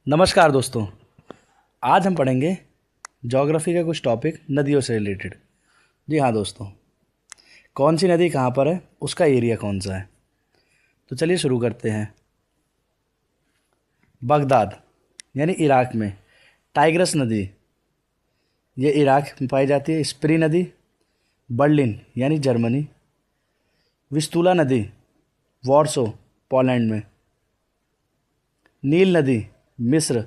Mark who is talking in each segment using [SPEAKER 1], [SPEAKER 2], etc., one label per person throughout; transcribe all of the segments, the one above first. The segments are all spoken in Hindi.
[SPEAKER 1] नमस्कार दोस्तों। आज हम पढ़ेंगे ज्योग्राफी का कुछ टॉपिक नदियों से रिलेटेड। जी हाँ दोस्तों, कौन सी नदी कहाँ पर है, उसका एरिया कौन सा है। तो चलिए शुरू करते हैं। बगदाद यानी इराक में टाइग्रस नदी, ये इराक में पाई जाती है। स्प्री नदी बर्लिन यानी जर्मनी। विस्तुला नदी वॉर्सो पोलैंड में। नील नदी मिस्र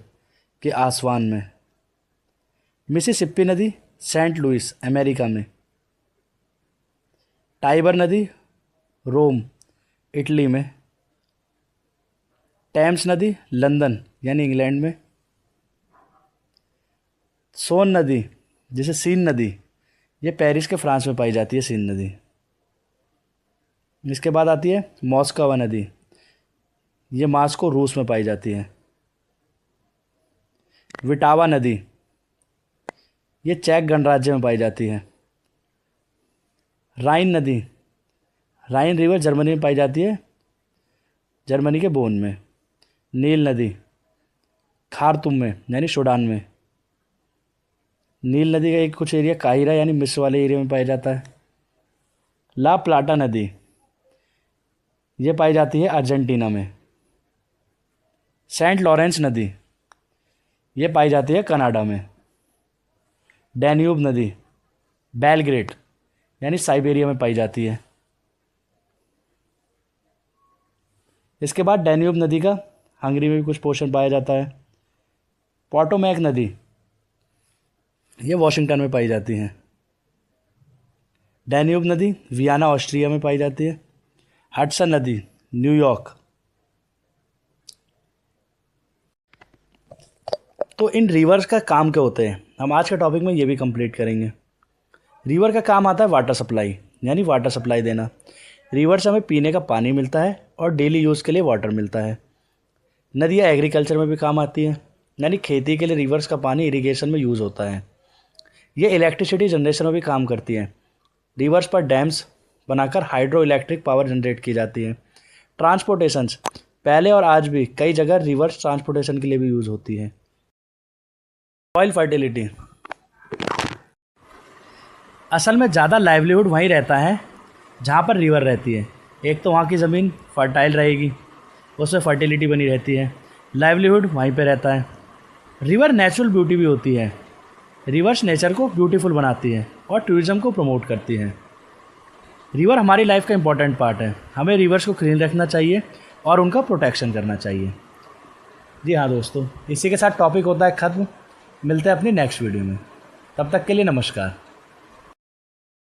[SPEAKER 1] के आसवान में। मिसिसिपी नदी सेंट लुइस अमेरिका में। टाइबर नदी रोम इटली में। टेम्स नदी लंदन यानी इंग्लैंड में। सोन नदी जिसे सीन नदी, ये पेरिस के फ्रांस में पाई जाती है सीन नदी। इसके बाद आती है मॉस्कोवा नदी, ये मास्को रूस में पाई जाती है। विटावा नदी, ये चेक गणराज्य में पाई जाती है। राइन नदी, राइन रिवर जर्मनी में पाई जाती है, जर्मनी के बोन में। नील नदी खार्तुम में यानी सूडान में। नील नदी का एक कुछ एरिया काहिरा यानी मिस्र वाले एरिया में पाया जाता है। ला प्लाटा नदी, ये पाई जाती है अर्जेंटीना में। सेंट लॉरेंस नदी, ये पाई जाती है कनाडा में। डैन्यूब नदी बेलग्रेड यानी साइबेरिया में पाई जाती है। इसके बाद डैन्यूब नदी का हंगरी में भी कुछ पोर्शन पाया जाता है। पोटोमैक नदी, ये वॉशिंगटन में पाई जाती है। डैन्यूब नदी वियना ऑस्ट्रिया में पाई जाती है। हडसन नदी न्यूयॉर्क। तो इन रिवर्स का काम क्या होते हैं, हम आज के टॉपिक में ये भी कंप्लीट करेंगे। रिवर का काम आता है वाटर सप्लाई, यानी वाटर सप्लाई देना। रिवर से हमें पीने का पानी मिलता है और डेली यूज़ के लिए वाटर मिलता है। नदियाँ एग्रीकल्चर में भी काम आती हैं, यानी खेती के लिए रिवर्स का पानी इरिगेशन में यूज़ होता है। ये इलेक्ट्रिसिटी जनरेशन में भी काम करती हैं। रिवर्स पर डैम्स बनाकर हाइड्रो इलेक्ट्रिक पावर जनरेट की जाती है। ट्रांसपोर्टेशंस, पहले और आज भी कई जगह रिवर्स ट्रांसपोर्टेशन के लिए भी यूज़ होती है। सॉइल फर्टिलिटी, असल में ज़्यादा लाइवलीहुड वहीं रहता है जहाँ पर रिवर रहती है। एक तो वहाँ की ज़मीन फर्टाइल रहेगी, उसमें फर्टिलिटी बनी रहती है, लाइवलीहुड वहीं पे रहता है। रिवर नेचुरल ब्यूटी भी होती है। रिवर्स नेचर को ब्यूटीफुल बनाती है और टूरिज़्म को प्रमोट करती है। रिवर हमारी लाइफ का इम्पॉर्टेंट पार्ट है। हमें रिवर्स को क्लीन रखना चाहिए और उनका प्रोटेक्शन करना चाहिए। जी हाँ दोस्तों, इसी के साथ टॉपिक होता है ख़त्म। मिलते हैं अपनी नेक्स्ट वीडियो में, तब तक के लिए नमस्कार।